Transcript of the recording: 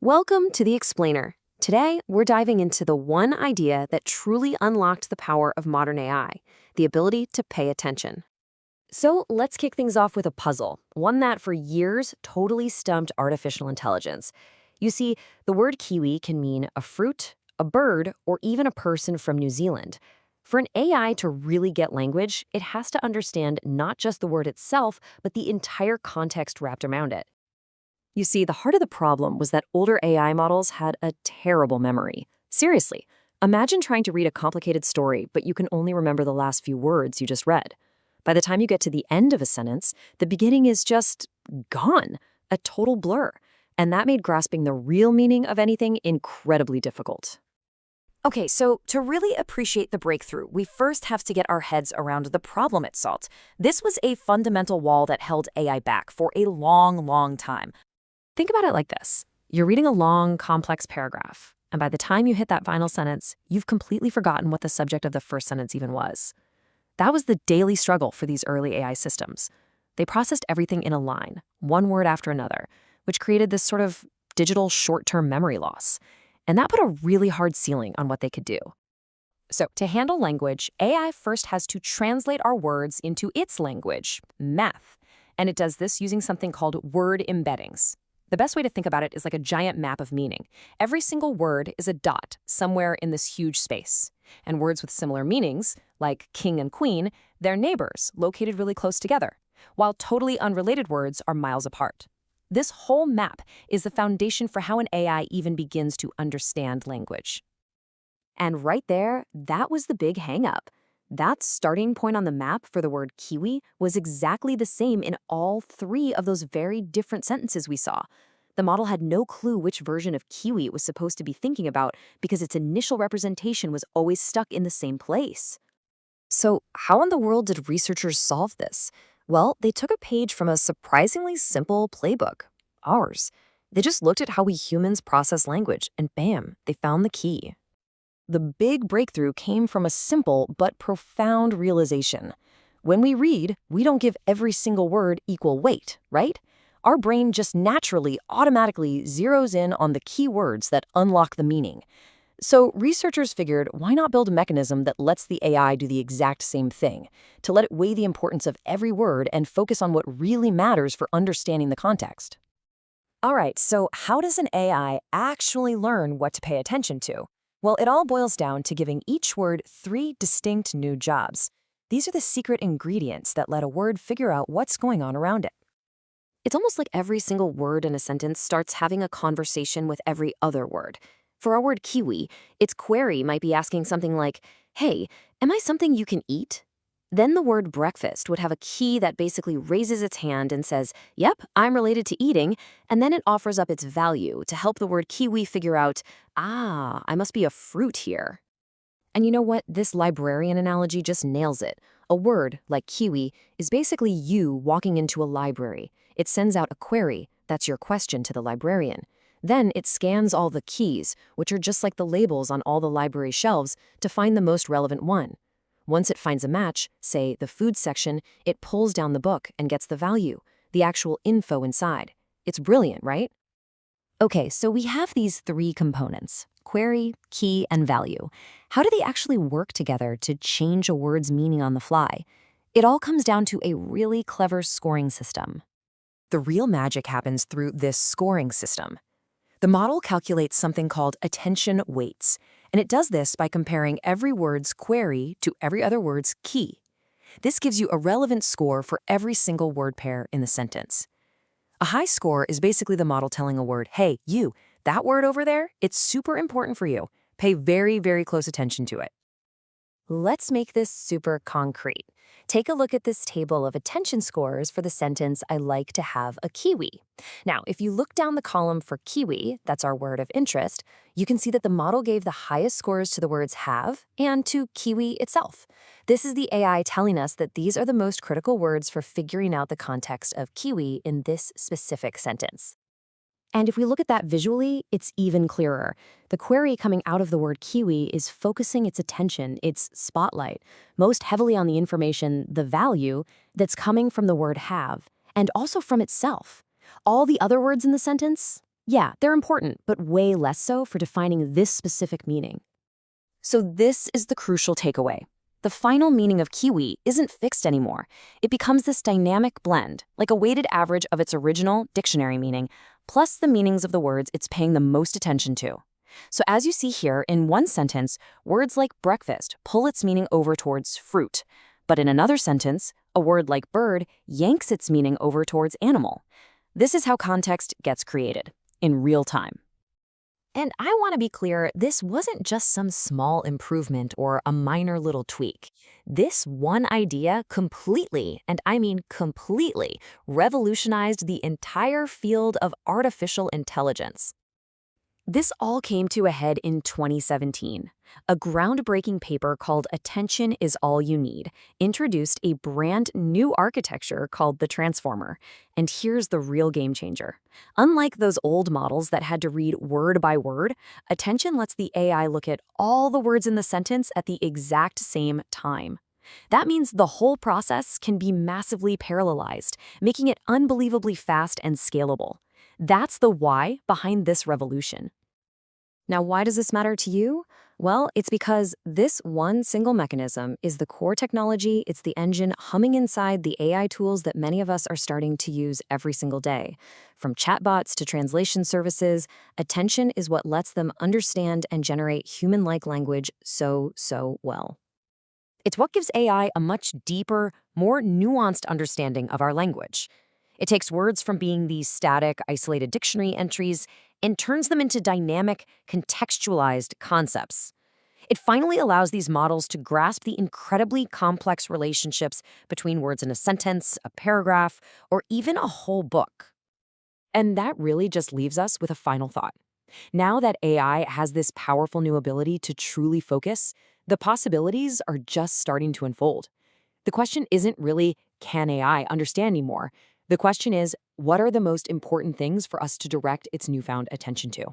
Welcome to The Explainer. Today, we're diving into the one idea that truly unlocked the power of modern AI, the ability to pay attention. So let's kick things off with a puzzle, one that for years totally stumped artificial intelligence. You see, the word kiwi can mean a fruit, a bird, or even a person from New Zealand. For an AI to really get language, it has to understand not just the word itself, but the entire context wrapped around it. You see, the heart of the problem was that older AI models had a terrible memory. Seriously, imagine trying to read a complicated story, but you can only remember the last few words you just read. By the time you get to the end of a sentence, the beginning is just gone, a total blur. And that made grasping the real meaning of anything incredibly difficult. Okay, so to really appreciate the breakthrough, we first have to get our heads around the problem it solved. This was a fundamental wall that held AI back for a long, long time. Think about it like this. You're reading a long, complex paragraph, and by the time you hit that final sentence, you've completely forgotten what the subject of the first sentence even was. That was the daily struggle for these early AI systems. They processed everything in a line, one word after another, which created this sort of digital short-term memory loss. And that put a really hard ceiling on what they could do. So, to handle language, AI first has to translate our words into its language, math. And it does this using something called word embeddings. The best way to think about it is like a giant map of meaning. Every single word is a dot somewhere in this huge space. And words with similar meanings, like king and queen, they're neighbors located really close together, while totally unrelated words are miles apart. This whole map is the foundation for how an AI even begins to understand language. And right there, that was the big hang-up. That starting point on the map for the word kiwi was exactly the same in all three of those very different sentences we saw. The model had no clue which version of kiwi it was supposed to be thinking about because its initial representation was always stuck in the same place. So, how in the world did researchers solve this? Well, they took a page from a surprisingly simple playbook, ours. They just looked at how we humans process language, and bam, they found the key. The big breakthrough came from a simple but profound realization. When we read, we don't give every single word equal weight, right? Our brain just naturally, automatically zeroes in on the key words that unlock the meaning. So researchers figured, why not build a mechanism that lets the AI do the exact same thing, to let it weigh the importance of every word and focus on what really matters for understanding the context? All right, so how does an AI actually learn what to pay attention to? Well, it all boils down to giving each word three distinct new jobs. These are the secret ingredients that let a word figure out what's going on around it. It's almost like every single word in a sentence starts having a conversation with every other word. For our word kiwi, its query might be asking something like, hey, am I something you can eat? Then the word breakfast would have a key that basically raises its hand and says, yep, I'm related to eating, and then it offers up its value to help the word kiwi figure out, I must be a fruit here. And you know what? This librarian analogy just nails it. A word, like kiwi, is basically you walking into a library. It sends out a query, that's your question to the librarian. Then it scans all the keys, which are just like the labels on all the library shelves, to find the most relevant one. Once it finds a match, say the food section, it pulls down the book and gets the value, the actual info inside. It's brilliant, right? Okay, so we have these three components: query, key, and value. How do they actually work together to change a word's meaning on the fly? It all comes down to a really clever scoring system. The real magic happens through this scoring system. The model calculates something called attention weights, and it does this by comparing every word's query to every other word's key. This gives you a relevant score for every single word pair in the sentence. A high score is basically the model telling a word, hey, you, that word over there, it's super important for you. Pay very, very close attention to it. Let's make this super concrete. Take a look at this table of attention scores for the sentence, I like to have a kiwi. Now, if you look down the column for kiwi, that's our word of interest, you can see that the model gave the highest scores to the words have and to kiwi itself. This is the AI telling us that these are the most critical words for figuring out the context of kiwi in this specific sentence. And if we look at that visually, it's even clearer. The query coming out of the word kiwi is focusing its attention, its spotlight, most heavily on the information, the value, that's coming from the word have, and also from itself. All the other words in the sentence, Yeah, they're important, but way less so for defining this specific meaning. So this is the crucial takeaway. The final meaning of Kiwi isn't fixed anymore. It becomes this dynamic blend, like a weighted average of its original dictionary meaning, plus the meanings of the words it's paying the most attention to. So as you see here, in one sentence, words like breakfast pull its meaning over towards fruit. But in another sentence, a word like bird yanks its meaning over towards animal. This is how context gets created, in real time. And I want to be clear, this wasn't just some small improvement or a minor little tweak. This one idea completely, and I mean completely, revolutionized the entire field of artificial intelligence. This all came to a head in 2017. A groundbreaking paper called Attention is All You Need introduced a brand new architecture called the transformer. And here's the real game changer. Unlike those old models that had to read word by word, Attention lets the AI look at all the words in the sentence at the exact same time. That means the whole process can be massively parallelized, making it unbelievably fast and scalable. That's the why behind this revolution. Now, why does this matter to you? Well, it's because this one single mechanism is the core technology, it's the engine humming inside the AI tools that many of us are starting to use every single day. From chatbots to translation services, Attention is what lets them understand and generate human-like language so well. It's what gives AI a much deeper, more nuanced understanding of our language. It takes words from being these static, isolated dictionary entries and turns them into dynamic, contextualized concepts. It finally allows these models to grasp the incredibly complex relationships between words in a sentence, a paragraph, or even a whole book. And that really just leaves us with a final thought. Now that AI has this powerful new ability to truly focus, the possibilities are just starting to unfold. The question isn't really, can AI understand anymore? The question is, what are the most important things for us to direct its newfound attention to?